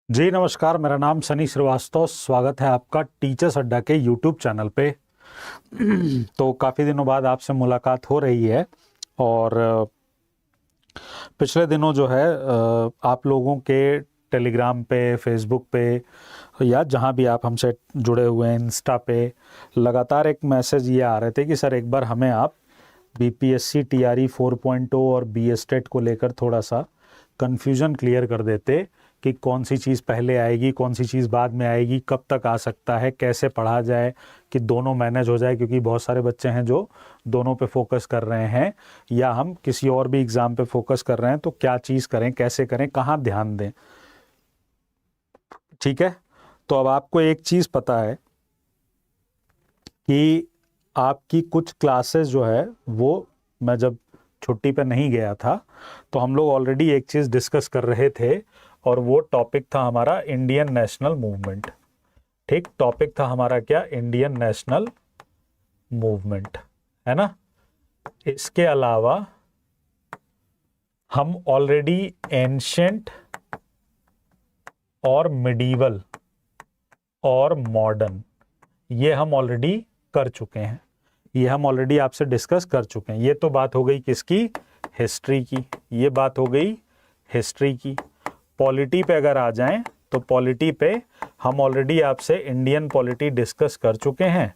जी नमस्कार, मेरा नाम सनी श्रीवास्तव। स्वागत है आपका टीचर्स अड्डा के यूट्यूब चैनल पे। तो काफ़ी दिनों बाद आपसे मुलाकात हो रही है और पिछले दिनों जो है आप लोगों के टेलीग्राम पे, फेसबुक पे या जहाँ भी आप हमसे जुड़े हुए हैं, इंस्टा पे लगातार एक मैसेज ये आ रहे थे कि सर एक बार हमें आप बीपीएससी टीआरई 4.0 और बीएसटेट को लेकर थोड़ा सा कन्फ्यूज़न क्लियर कर देते कि कौन सी चीज़ पहले आएगी, कौन सी चीज़ बाद में आएगी, कब तक आ सकता है, कैसे पढ़ा जाए कि दोनों मैनेज हो जाए, क्योंकि बहुत सारे बच्चे हैं जो दोनों पे फोकस कर रहे हैं या हम किसी और भी एग्ज़ाम पे फोकस कर रहे हैं। तो क्या चीज़ करें, कैसे करें, कहाँ ध्यान दें। ठीक है, तो अब आपको एक चीज़ पता है कि आपकी कुछ क्लासेस जो है वो, मैं जब छुट्टी पे नहीं गया था तो हम लोग ऑलरेडी एक चीज़ डिस्कस कर रहे थे और वो टॉपिक था हमारा इंडियन नेशनल मूवमेंट। ठीक, टॉपिक था हमारा क्या? इंडियन नेशनल मूवमेंट, है ना। इसके अलावा हम ऑलरेडी एंशिएंट और मिडीवल और मॉडर्न ये हम ऑलरेडी कर चुके हैं, ये हम ऑलरेडी आपसे डिस्कस कर चुके हैं। ये तो बात हो गई किसकी? हिस्ट्री की। ये बात हो गई हिस्ट्री की। पॉलिटी पे अगर आ जाएं तो पॉलिटी पे हम ऑलरेडी आपसे इंडियन पॉलिटी डिस्कस कर चुके हैं,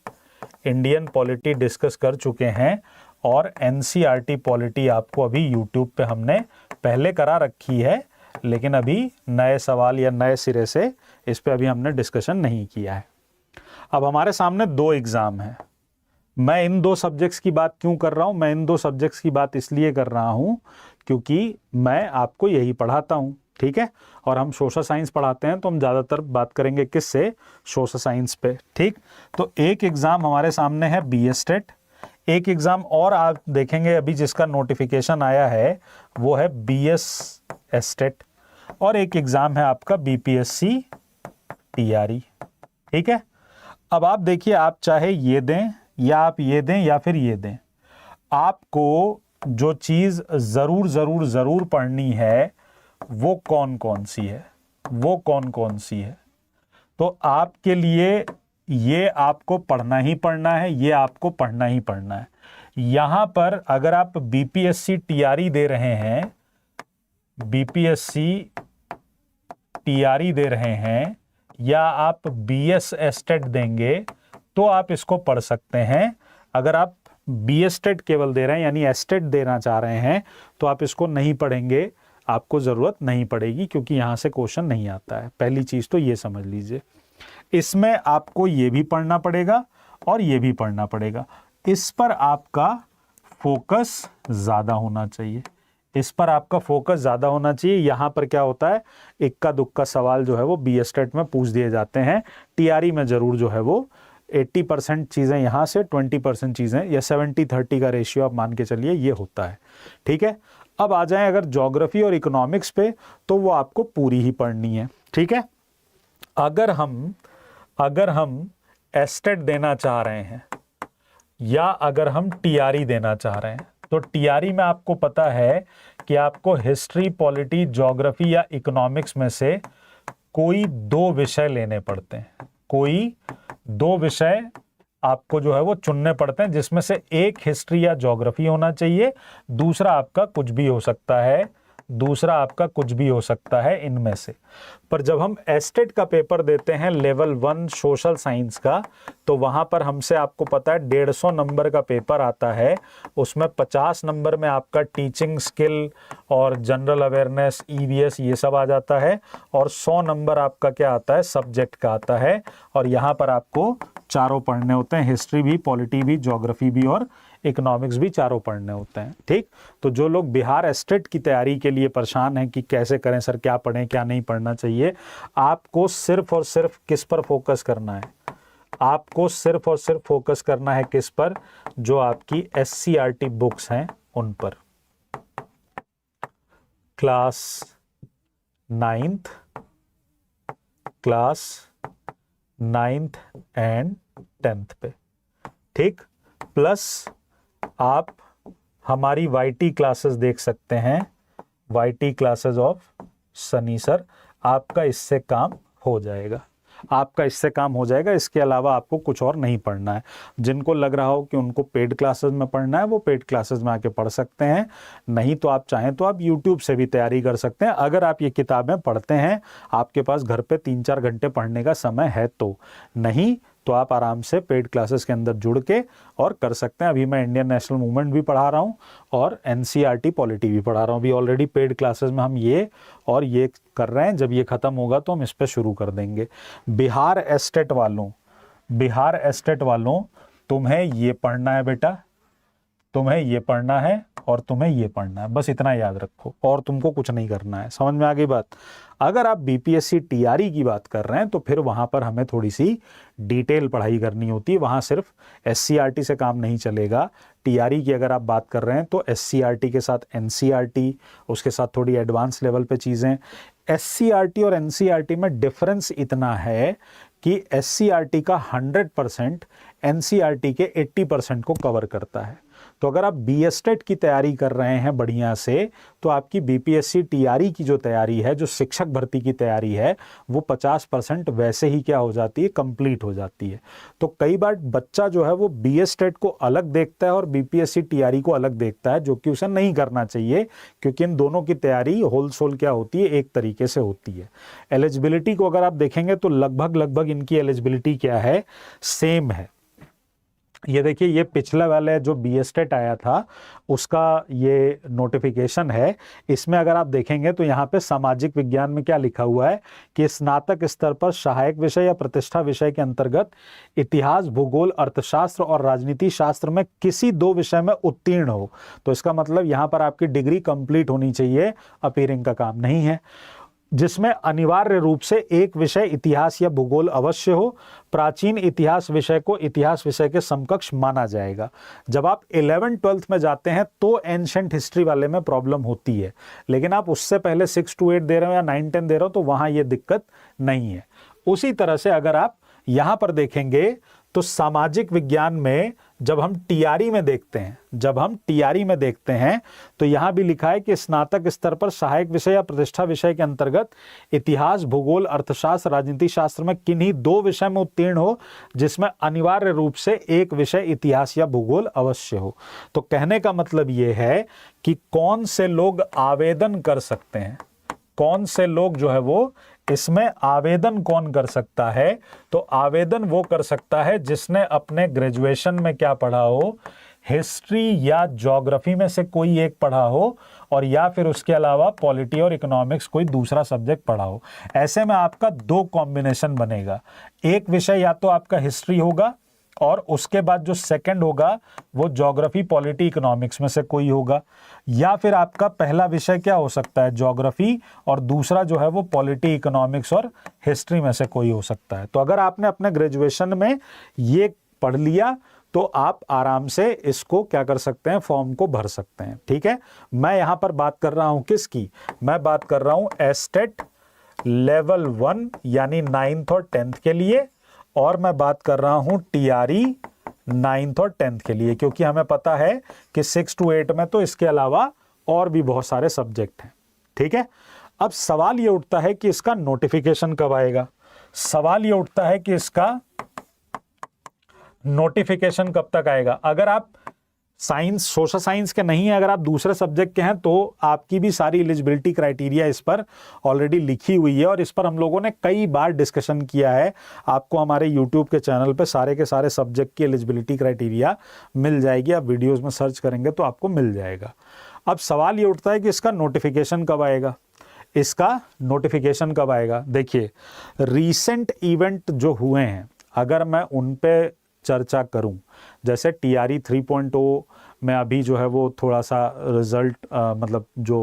इंडियन पॉलिटी डिस्कस कर चुके हैं। और एनसीईआरटी पॉलिटी आपको अभी यूट्यूब पे हमने पहले करा रखी है, लेकिन अभी नए सवाल या नए सिरे से इस पे अभी हमने डिस्कशन नहीं किया है। अब हमारे सामने दो एग्ज़ाम हैं। मैं इन दो सब्जेक्ट्स की बात क्यों कर रहा हूं? मैं इन दो सब्जेक्ट्स की बात इसलिए कर रहा हूं क्योंकि मैं आपको यही पढ़ाता हूं, ठीक है। और हम सोशल साइंस पढ़ाते हैं तो हम ज़्यादातर बात करेंगे किससे? सोशल साइंस पे, ठीक। तो एक एग्ज़ाम हमारे सामने है बीएसटेट, एक एग्ज़ाम और आप देखेंगे अभी जिसका नोटिफिकेशन आया है वो है बीएसएसटेट, और एक एग्ज़ाम है आपका बीपीएससी टीआरई, ठीक है। अब आप देखिए, आप चाहे ये दें या आप ये दें या फिर ये दें, आपको जो चीज़ ज़रूर ज़रूर ज़रूर पढ़नी है वो कौन कौन सी है, वो कौन कौन सी है। तो आपके लिए ये आपको पढ़ना ही पढ़ना है, ये आपको पढ़ना ही पढ़ना है। यहां पर अगर आप बीपीएससी टीआरई दे रहे हैं, बीपीएससी टीआरई दे रहे हैं या आप बीएसएसटेट देंगे तो आप इसको पढ़ सकते हैं। अगर आप बीएसटेट केवल दे रहे हैं यानी एस्टेट देना चाह रहे हैं तो आप इसको नहीं पढ़ेंगे, आपको ज़रूरत नहीं पड़ेगी, क्योंकि यहाँ से क्वेश्चन नहीं आता है। पहली चीज़ तो ये समझ लीजिए। इसमें आपको ये भी पढ़ना पड़ेगा और ये भी पढ़ना पड़ेगा। इस पर आपका फोकस ज़्यादा होना चाहिए, इस पर आपका फोकस ज़्यादा होना चाहिए। यहाँ पर क्या होता है, इक्का दुक्का सवाल जो है वो बीएसटेट में पूछ दिए जाते हैं। टीआरई में ज़रूर जो है वो 80% चीज़ें यहाँ से, 20% चीज़ें, या 70-30 का रेशियो आप मान के चलिए, ये होता है, ठीक है। अब आ जाएं अगर ज्योग्राफी और इकोनॉमिक्स पे, तो वो आपको पूरी ही पढ़नी है, ठीक है। अगर हम एस्टेट देना चाह रहे हैं या अगर हम टीआरई देना चाह रहे हैं, तो टीआरई में आपको पता है कि आपको हिस्ट्री, पॉलिटी, ज्योग्राफी या इकोनॉमिक्स में से कोई दो विषय लेने पड़ते हैं, कोई दो विषय आपको जो है वो चुनने पड़ते हैं, जिसमें से एक हिस्ट्री या ज्योग्राफी होना चाहिए, दूसरा आपका कुछ भी हो सकता है, दूसरा आपका कुछ भी हो सकता है इनमें से। पर जब हम एस्टेट का पेपर देते हैं लेवल 1 सोशल साइंस का, तो वहां पर हमसे आपको पता है 150 नंबर का पेपर आता है। उसमें 50 नंबर में आपका टीचिंग स्किल और जनरल अवेयरनेस, ईवीएस, ये सब आ जाता है, और 100 नंबर आपका क्या आता है? सब्जेक्ट का आता है। और यहाँ पर आपको चारों पढ़ने होते हैं, हिस्ट्री भी, पॉलिटी भी, ज्योग्राफी भी और इकोनॉमिक्स भी, चारों पढ़ने होते हैं, ठीक। तो जो लोग बिहार एस्टेट की तैयारी के लिए परेशान हैं कि कैसे करें सर, क्या पढ़ें क्या नहीं पढ़ना चाहिए, आपको सिर्फ और सिर्फ किस पर फोकस करना है? आपको सिर्फ और सिर्फ फोकस करना है किस पर? जो आपकी एससीईआरटी बुक्स हैं उन पर। Class 9th, class 9th and 10th पे, ठीक। प्लस आप हमारी वाईटी क्लासेस देख सकते हैं, YT classes of Sunny sir. आपका इससे काम हो जाएगा, आपका इससे काम हो जाएगा। इसके अलावा आपको कुछ और नहीं पढ़ना है। जिनको लग रहा हो कि उनको पेड क्लासेस में पढ़ना है वो पेड क्लासेस में आके पढ़ सकते हैं, नहीं तो आप चाहें तो आप यूट्यूब से भी तैयारी कर सकते हैं। अगर आप ये किताबें पढ़ते हैं, आपके पास घर पे 3-4 घंटे पढ़ने का समय है तो, नहीं तो आप आराम से पेड क्लासेस के अंदर जुड़ के और कर सकते हैं। अभी मैं इंडियन नेशनल मूवमेंट भी पढ़ा रहा हूँ और एनसीईआरटी पॉलिटी भी पढ़ा रहा हूँ। अभी ऑलरेडी पेड क्लासेस में हम ये और ये कर रहे हैं। जब ये खत्म होगा तो हम इस पर शुरू कर देंगे। बिहार एस्टेट वालों, बिहार एस्टेट वालों, तुम्हें ये पढ़ना है बेटा, तुम्हें ये पढ़ना है और तुम्हें ये पढ़ना है, बस इतना याद रखो और तुमको कुछ नहीं करना है। समझ में आ गई बात? अगर आप बीपीएससी टीआरई की बात कर रहे हैं तो फिर वहां पर हमें थोड़ी सी डिटेल पढ़ाई करनी होती है। वहां सिर्फ एससीईआरटी से काम नहीं चलेगा। टीआरई की अगर आप बात कर रहे हैं तो एससीईआरटी के साथ एनसीईआरटी, उसके साथ थोड़ी एडवांस लेवल पे चीजें। एससीईआरटी और एनसीईआरटी में डिफरेंस इतना है कि एससीईआरटी का 100% एनसीईआरटी के 80% को कवर करता है। तो अगर आप बीएसटेट की तैयारी कर रहे हैं बढ़िया से, तो आपकी बीपीएससी टीआरई की जो तैयारी है, जो शिक्षक भर्ती की तैयारी है, वो 50% वैसे ही क्या हो जाती है, कंप्लीट हो जाती है। तो कई बार बच्चा जो है वो बीएसटेट को अलग देखता है और बीपीएससी टीआरई को अलग देखता है, जो कि उसे नहीं करना चाहिए, क्योंकि इन दोनों की तैयारी होल सोल क्या होती है, एक तरीके से होती है। एलिजिबिलिटी को अगर आप देखेंगे तो लगभग इनकी एलिजिबिलिटी क्या है, सेम है। ये देखिए, ये पिछले वाले जो बीएसटेट आया था उसका ये नोटिफिकेशन है। इसमें अगर आप देखेंगे तो यहाँ पे सामाजिक विज्ञान में क्या लिखा हुआ है कि स्नातक स्तर पर सहायक विषय या प्रतिष्ठा विषय के अंतर्गत इतिहास, भूगोल, अर्थशास्त्र और राजनीति शास्त्र में किसी 2 विषय में उत्तीर्ण हो। तो इसका मतलब यहाँ पर आपकी डिग्री कंप्लीट होनी चाहिए, अपीयरिंग का काम नहीं है। जिसमें अनिवार्य रूप से एक विषय इतिहास या भूगोल अवश्य हो। प्राचीन इतिहास विषय को इतिहास विषय के समकक्ष माना जाएगा। जब आप 11th-12th में जाते हैं तो एंशिएंट हिस्ट्री वाले में प्रॉब्लम होती है, लेकिन आप उससे पहले 6 to 8 दे रहे हो या 9-10 दे रहे हो तो वहां ये दिक्कत नहीं है। उसी तरह से अगर आप यहां पर देखेंगे तो सामाजिक विज्ञान में जब हम टीआरई में देखते हैं, तो यहां भी लिखा है कि स्नातक स्तर पर सहायक विषय या प्रतिष्ठा विषय के अंतर्गत इतिहास, भूगोल, अर्थशास्त्र, राजनीति शास्त्र में किन्हीं 2 विषय में उत्तीर्ण हो, जिसमें अनिवार्य रूप से एक विषय इतिहास या भूगोल अवश्य हो। तो कहने का मतलब यह है कि कौन से लोग आवेदन कर सकते हैं, कौन से लोग जो है वो इसमें आवेदन कौन कर सकता है, तो आवेदन वो कर सकता है जिसने अपने ग्रेजुएशन में क्या पढ़ा हो, हिस्ट्री या ज्योग्राफी में से कोई एक पढ़ा हो, और या फिर उसके अलावा पॉलिटी और इकोनॉमिक्स कोई दूसरा सब्जेक्ट पढ़ा हो। ऐसे में आपका 2 कॉम्बिनेशन बनेगा। एक विषय या तो आपका हिस्ट्री होगा और उसके बाद जो सेकंड होगा वो ज्योग्राफी, पॉलिटी, इकोनॉमिक्स में से कोई होगा, या फिर आपका पहला विषय क्या हो सकता है, ज्योग्राफी, और दूसरा जो है वो पॉलिटी, इकोनॉमिक्स और हिस्ट्री में से कोई हो सकता है। तो अगर आपने अपने ग्रेजुएशन में ये पढ़ लिया तो आप आराम से इसको क्या कर सकते हैं, फॉर्म को भर सकते हैं। ठीक है, मैं यहां पर बात कर रहा हूं किसकी, मैं बात कर रहा हूं एस्टेट लेवल 1 यानी 9th और 10th के लिए, और मैं बात कर रहा हूं टीआरई 9th और 10th के लिए, क्योंकि हमें पता है कि 6 to 8 में तो इसके अलावा और भी बहुत सारे सब्जेक्ट हैं। ठीक है, अब सवाल ये उठता है कि इसका नोटिफिकेशन कब आएगा, सवाल ये उठता है कि इसका नोटिफिकेशन कब तक आएगा। अगर आप साइंस, सोशल साइंस के नहीं है, अगर आप दूसरे सब्जेक्ट के हैं तो आपकी भी सारी एलिजिबिलिटी क्राइटेरिया इस पर ऑलरेडी लिखी हुई है और इस पर हम लोगों ने कई बार डिस्कशन किया है। आपको हमारे यूट्यूब के चैनल पे सारे के सारे सब्जेक्ट की एलिजिबिलिटी क्राइटेरिया मिल जाएगी, आप वीडियोस में सर्च करेंगे तो आपको मिल जाएगा। अब सवाल ये उठता है कि इसका नोटिफिकेशन कब आएगा, इसका नोटिफिकेशन कब आएगा। देखिए, रीसेंट इवेंट जो हुए हैं अगर मैं उन पे चर्चा करूं, जैसे टीआरई 3.0 में अभी जो है वो थोड़ा सा रिजल्ट मतलब जो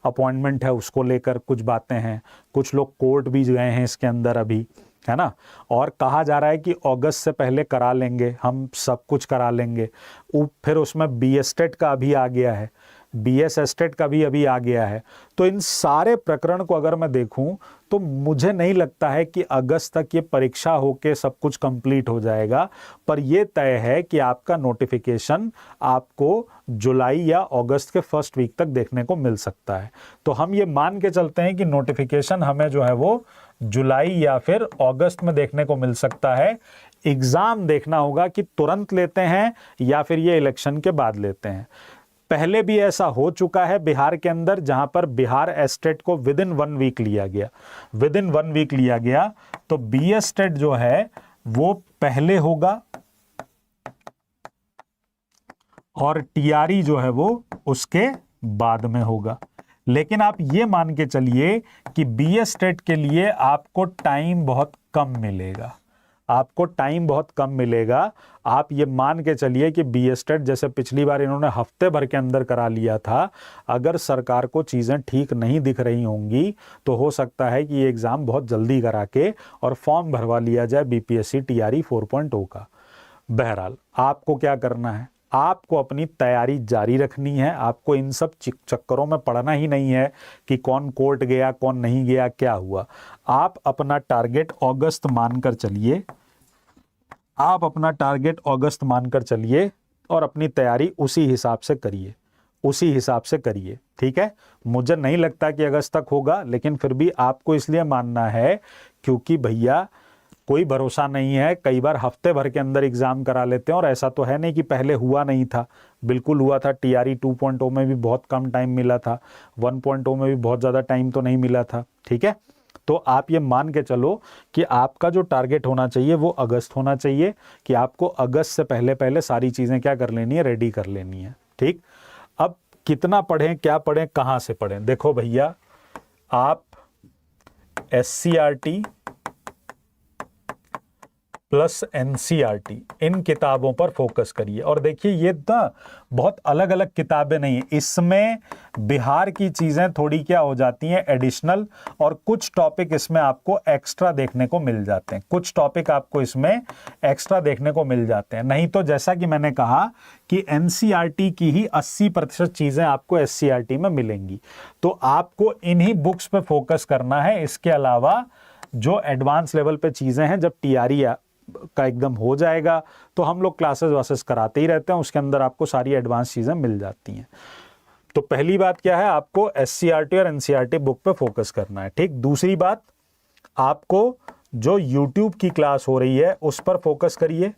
अपॉइंटमेंट है उसको लेकर कुछ बातें हैं, कुछ लोग कोर्ट भी गए हैं इसके अंदर अभी, है ना। और कहा जा रहा है कि अगस्त से पहले करा लेंगे, हम सब कुछ करा लेंगे। फिर उसमें बी एस्टेट का भी आ गया है, बीएस एस्टेट का भी अभी आ गया है। तो इन सारे प्रकरण को अगर मैं देखूं तो मुझे नहीं लगता है कि अगस्त तक ये परीक्षा होके सब कुछ कंप्लीट हो जाएगा, पर यह तय है कि आपका नोटिफिकेशन आपको जुलाई या अगस्त के फर्स्ट वीक तक देखने को मिल सकता है। तो हम ये मान के चलते हैं कि नोटिफिकेशन हमें जो है वो जुलाई या फिर अगस्त में देखने को मिल सकता है। एग्जाम देखना होगा कि तुरंत लेते हैं या फिर ये इलेक्शन के बाद लेते हैं। पहले भी ऐसा हो चुका है बिहार के अंदर, जहां पर बिहार एस्टेट को विद इन 1 वीक लिया गया, विद इन 1 वीक लिया गया। तो बी एस्टेट जो है वो पहले होगा और टीआरई जो है वो उसके बाद में होगा। लेकिन आप ये मान के चलिए कि बी एस्टेट के लिए आपको टाइम बहुत कम मिलेगा, आपको टाइम बहुत कम मिलेगा। आप ये मान के चलिए कि बी एस्टेट जैसे पिछली बार इन्होंने हफ्ते भर के अंदर करा लिया था, अगर सरकार को चीज़ें ठीक नहीं दिख रही होंगी तो हो सकता है कि ये एग्ज़ाम बहुत जल्दी करा के और फॉर्म भरवा लिया जाए बीपीएससी टीआरई 4.0 का। बहरहाल आपको क्या करना है, आपको अपनी तैयारी जारी रखनी है। आपको इन सब चक्करों में पड़ना ही नहीं है कि कौन कोर्ट गया कौन नहीं गया क्या हुआ। आप अपना टारगेट अगस्त मानकर चलिए, आप अपना टारगेट अगस्त मानकर चलिए और अपनी तैयारी उसी हिसाब से करिए, उसी हिसाब से करिए, ठीक है। मुझे नहीं लगता कि अगस्त तक होगा, लेकिन फिर भी आपको इसलिए मानना है क्योंकि भैया कोई भरोसा नहीं है। कई बार हफ्ते भर के अंदर एग्जाम करा लेते हैं, और ऐसा तो है नहीं कि पहले हुआ नहीं था, बिल्कुल हुआ था। टीआरई 2.0 में भी बहुत कम टाइम मिला था, 1.0 में भी बहुत ज़्यादा टाइम तो नहीं मिला था, ठीक है। तो आप ये मान के चलो कि आपका जो टारगेट होना चाहिए वो अगस्त होना चाहिए, कि आपको अगस्त से पहले पहले सारी चीज़ें क्या कर लेनी है, रेडी कर लेनी है, ठीक। अब कितना पढ़ें, क्या पढ़ें, कहाँ से पढ़ें? देखो भैया, आप एससीईआरटी प्लस एनसीईआरटी इन किताबों पर फोकस करिए। और देखिए ये ना बहुत अलग अलग किताबें नहीं है, इसमें बिहार की चीज़ें थोड़ी क्या हो जाती हैं एडिशनल, और कुछ टॉपिक इसमें आपको एक्स्ट्रा देखने को मिल जाते हैं, कुछ टॉपिक आपको इसमें एक्स्ट्रा देखने को मिल जाते हैं। नहीं तो जैसा कि मैंने कहा कि एनसीईआरटी की ही 80% चीज़ें आपको एससीईआरटी में मिलेंगी। तो आपको इन्हीं बुक्स पे फोकस करना है। इसके अलावा जो एडवांस लेवल पे चीज़ें हैं, जब टीआरई का एकदम हो जाएगा तो हम लोग क्लासेस वासेस कराते ही रहते हैं, उसके अंदर आपको सारी एडवांस चीज़ें मिल जाती हैं। तो पहली बात क्या है, आपको एससीईआरटी और एनसीईआरटी बुक पे फोकस करना है, ठीक। दूसरी बात, आपको जो यूट्यूब की क्लास हो रही है उस पर फोकस करिए,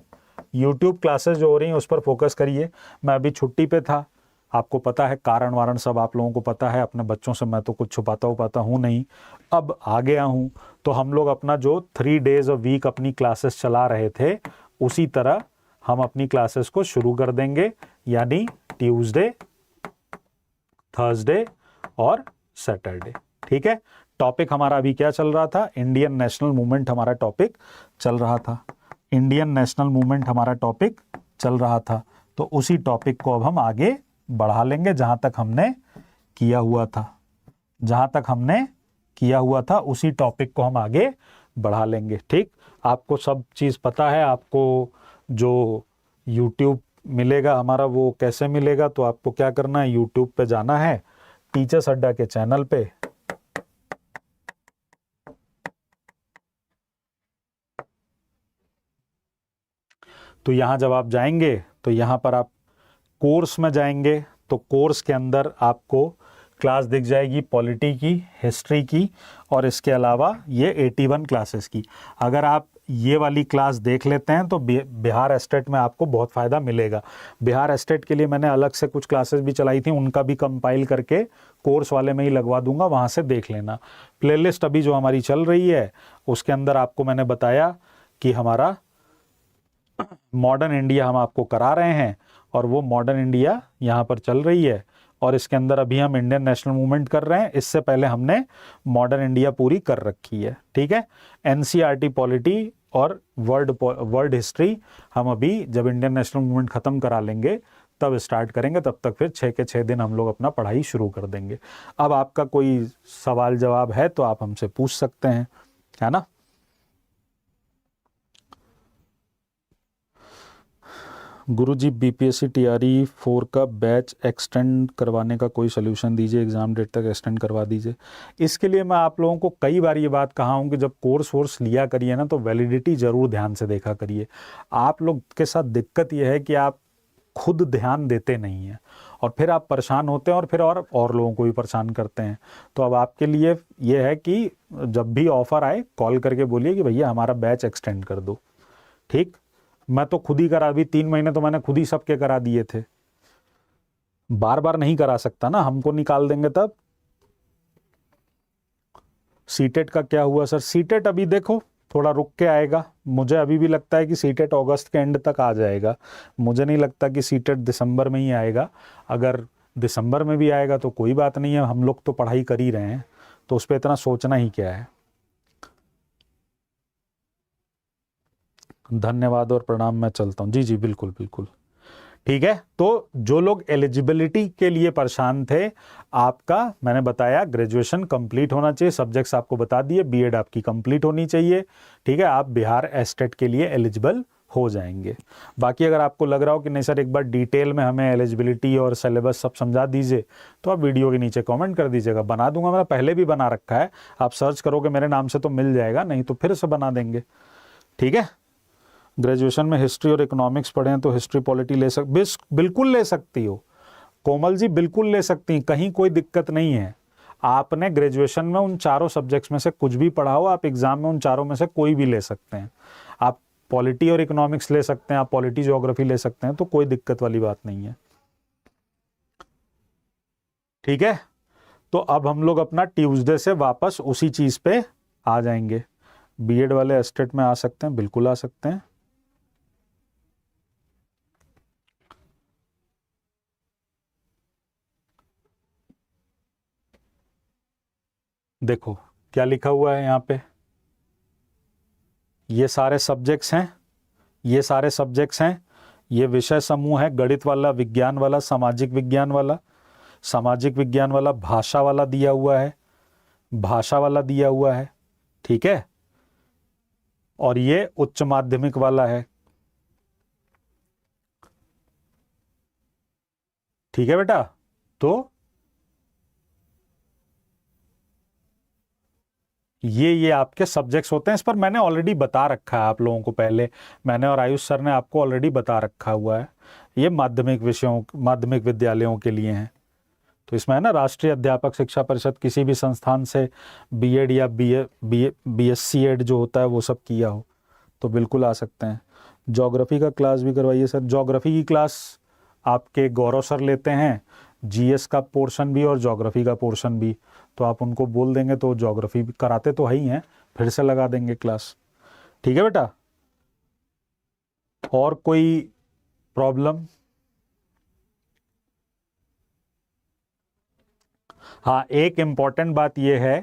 यूट्यूब क्लासेस जो हो रही हैं उस पर फोकस करिए। मैं अभी छुट्टी पे था, आपको पता है, कारण वारण सब आप लोगों को पता है, अपने बच्चों से मैं तो कुछ छुपाता हूँ नहीं। अब आ गया हूँ तो हम लोग अपना जो 3 डेज अ वीक अपनी क्लासेस चला रहे थे, उसी तरह हम अपनी क्लासेस को शुरू कर देंगे, यानी ट्यूसडे, थर्सडे और सैटरडे, ठीक है। टॉपिक हमारा अभी क्या चल रहा था, इंडियन नेशनल मूवमेंट हमारा टॉपिक चल रहा था, इंडियन नेशनल मूवमेंट हमारा टॉपिक चल रहा था। तो उसी टॉपिक को अब हम आगे बढ़ा लेंगे, जहां तक हमने किया हुआ था, जहां तक हमने किया हुआ था उसी टॉपिक को हम आगे बढ़ा लेंगे, ठीक। आपको सब चीज़ पता है, आपको जो YouTube मिलेगा हमारा वो कैसे मिलेगा, तो आपको क्या करना है, YouTube पे जाना है, टीचर्स अड्डा के चैनल पे, तो यहाँ जब आप जाएंगे तो यहाँ पर आप कोर्स में जाएंगे, तो कोर्स के अंदर आपको क्लास दिख जाएगी पॉलिटी की, हिस्ट्री की, और इसके अलावा ये 81 क्लासेस की। अगर आप ये वाली क्लास देख लेते हैं तो बिहार एस्टेट में आपको बहुत फ़ायदा मिलेगा। बिहार एस्टेट के लिए मैंने अलग से कुछ क्लासेस भी चलाई थी, उनका भी कंपाइल करके कोर्स वाले में ही लगवा दूंगा, वहाँ से देख लेना। प्लेलिस्ट अभी जो हमारी चल रही है उसके अंदर आपको मैंने बताया कि हमारा मॉडर्न इंडिया हम आपको करा रहे हैं, और वो मॉडर्न इंडिया यहाँ पर चल रही है, और इसके अंदर अभी हम इंडियन नेशनल मूवमेंट कर रहे हैं। इससे पहले हमने मॉडर्न इंडिया पूरी कर रखी है, ठीक है। एनसीईआरटी पॉलिटी और वर्ल्ड हिस्ट्री हम अभी जब इंडियन नेशनल मूवमेंट खत्म करा लेंगे तब स्टार्ट करेंगे, तब तक फिर 6 के 6 दिन हम लोग अपना पढ़ाई शुरू कर देंगे। अब आपका कोई सवाल जवाब है तो आप हमसे पूछ सकते हैं, है ना। गुरुजी बीपीएससी टीआरई 4 का बैच एक्सटेंड करवाने का कोई सोल्यूशन दीजिए, एग्ज़ाम डेट तक एक्सटेंड करवा दीजिए। इसके लिए मैं आप लोगों को कई बार ये बात कहा हूँ कि जब कोर्स वोर्स लिया करिए ना, तो वैलिडिटी ज़रूर ध्यान से देखा करिए। आप लोग के साथ दिक्कत ये है कि आप खुद ध्यान देते नहीं हैं और फिर आप परेशान होते हैं और फिर और लोगों को भी परेशान करते हैं। तो अब आपके लिए ये है कि जब भी ऑफ़र आए कॉल करके बोलिए कि भैया हमारा बैच एक्सटेंड कर दो। ठीक, मैं तो खुद ही करा, अभी 3 महीने तो मैंने खुद ही सबके करा दिए थे। बार बार नहीं करा सकता ना, हमको निकाल देंगे तब। सीटेट का क्या हुआ सर? सीटेट अभी देखो थोड़ा रुक के आएगा। मुझे अभी भी लगता है कि सीटेट अगस्त के एंड तक आ जाएगा। मुझे नहीं लगता कि सीटेट दिसंबर में ही आएगा। अगर दिसंबर में भी आएगा तो कोई बात नहीं है, हम लोग तो पढ़ाई कर ही रहे हैं, तो उस पर इतना सोचना ही क्या है। धन्यवाद और प्रणाम, मैं चलता हूँ। जी जी बिल्कुल बिल्कुल ठीक है। तो जो लोग एलिजिबिलिटी के लिए परेशान थे, आपका मैंने बताया ग्रेजुएशन कंप्लीट होना चाहिए, सब्जेक्ट्स आपको बता दिए, बीएड आपकी कंप्लीट होनी चाहिए। ठीक है, आप बिहार एस्टेट के लिए एलिजिबल हो जाएंगे। बाकी अगर आपको लग रहा हो कि नहीं सर एक बार डिटेल में हमें एलिजिबिलिटी और सिलेबस सब समझा दीजिए, तो आप वीडियो के नीचे कमेंट कर दीजिएगा, बना दूंगा। मैंने पहले भी बना रखा है, आप सर्च करोगे मेरे नाम से तो मिल जाएगा, नहीं तो फिर से बना देंगे। ठीक है, ग्रेजुएशन में हिस्ट्री और इकोनॉमिक्स पढ़े हैं तो हिस्ट्री पॉलिटी बिल्कुल ले सकती हो कोमल जी, बिल्कुल ले सकती हैं, कहीं कोई दिक्कत नहीं है। आपने ग्रेजुएशन में उन चारों सब्जेक्ट्स में से कुछ भी पढ़ा हो, आप एग्जाम में उन चारों में से कोई भी ले सकते हैं। आप पॉलिटी और इकोनॉमिक्स ले सकते हैं, आप पॉलिटी ज्योग्राफी ले सकते हैं, तो कोई दिक्कत वाली बात नहीं है। ठीक है, तो अब हम लोग अपना ट्यूसडे से वापस उसी चीज पे आ जाएंगे। बीएड वाले एस्टेट में आ सकते हैं, बिल्कुल आ सकते हैं। देखो क्या लिखा हुआ है यहाँ पे, ये सारे सब्जेक्ट्स हैं, ये सारे सब्जेक्ट्स हैं। ये विषय समूह है, गणित वाला, विज्ञान वाला, सामाजिक विज्ञान वाला, सामाजिक विज्ञान वाला, भाषा वाला दिया हुआ है, भाषा वाला दिया हुआ है। ठीक है, और ये उच्च माध्यमिक वाला है। ठीक है बेटा, तो ये आपके सब्जेक्ट्स होते हैं। इस पर मैंने ऑलरेडी बता रखा है आप लोगों को, पहले मैंने और आयुष सर ने आपको ऑलरेडी बता रखा हुआ है। ये माध्यमिक विषयों, माध्यमिक विद्यालयों के लिए हैं। तो इसमें है ना, राष्ट्रीय अध्यापक शिक्षा परिषद, किसी भी संस्थान से बीएड या बीएससी एड जो होता है वो सब किया हो तो बिल्कुल आ सकते हैं। ज्योग्राफी का क्लास भी करवाइए सर। ज्योग्राफी की क्लास आपके गौरव सर लेते हैं, जीएस का पोर्शन भी और ज्योग्राफी का पोर्शन भी, तो आप उनको बोल देंगे तो ज्योग्राफी भी कराते तो है ही हैं, फिर से लगा देंगे क्लास। ठीक है बेटा, और कोई प्रॉब्लम? हाँ, एक इम्पॉर्टेंट बात यह है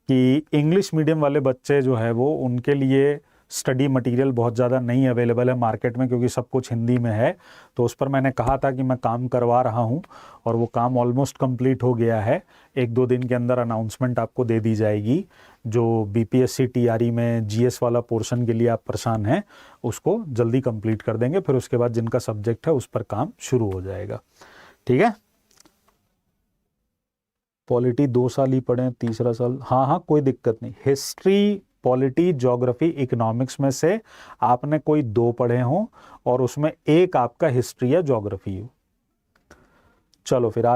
कि इंग्लिश मीडियम वाले बच्चे जो है वो, उनके लिए स्टडी मटेरियल बहुत ज़्यादा नहीं अवेलेबल है मार्केट में, क्योंकि सब कुछ हिंदी में है। तो उस पर मैंने कहा था कि मैं काम करवा रहा हूं और वो काम ऑलमोस्ट कंप्लीट हो गया है। 1-2 दिन के अंदर अनाउंसमेंट आपको दे दी जाएगी। जो बीपीएससी टीआरई में जीएस वाला पोर्शन के लिए आप परेशान हैं, उसको जल्दी कंप्लीट कर देंगे, फिर उसके बाद जिनका सब्जेक्ट है उस पर काम शुरू हो जाएगा। ठीक है, पॉलिटी 2 साल ही पढ़े, तीसरा साल, हाँ हाँ कोई दिक्कत नहीं। हिस्ट्री, पॉलिटी, ज्योग्राफी, इकोनॉमिक्स में से आपने कोई 2 पढ़े हों और उसमें एक आपका हिस्ट्री या ज्योग्राफी हो। चलो फिर आज